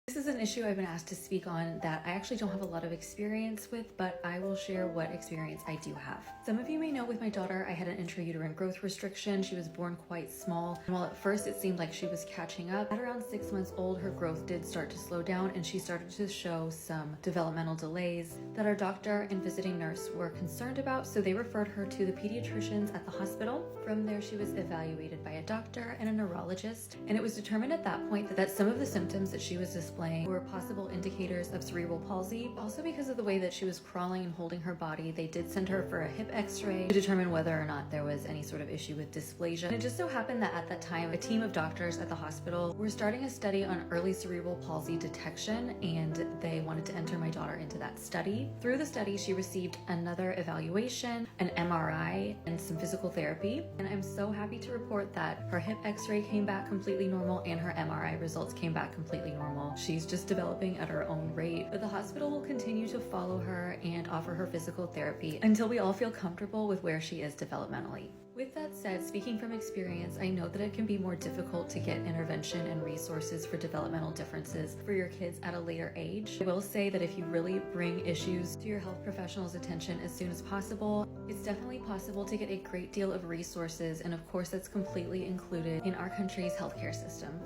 This is an issue I've been asked to speak on that I actually don't have a lot of experience with, but I will share what experience I do have. Some of you may know with my daughter, I had an intrauterine growth restriction. She was born quite small, and while at first it seemed like she was catching up, at around 6 months old, her growth did start to slow down and she started to show some developmental delays that our doctor and visiting nurse were concerned about, so they referred her to the pediatricians at the hospital. From there, she was evaluated by a doctor and a neurologist, and it was determined at that point that some of the symptoms that she was displaying were possible indicators of cerebral palsy. Also, because of the way that she was crawling and holding her body, they did send her for a hip x-ray to determine whether or not there was any sort of issue with dysplasia. And it just so happened that at that time, a team of doctors at the hospital were starting a study on early cerebral palsy detection, and they wanted to enter my daughter into that study. Through the study, she received another evaluation, an MRI, and some physical therapy. And I'm so happy to report that her hip x-ray came back completely normal and her MRI results came back completely normal. She's just developing at her own rate, but the hospital will continue to follow her and offer her physical therapy until we all feel comfortable with where she is developmentally. With that said, speaking from experience, I know that it can be more difficult to get intervention and resources for developmental differences for your kids at a later age. I will say that if you really bring issues to your health professional's attention as soon as possible, it's definitely possible to get a great deal of resources, and of course that's completely included in our country's healthcare system.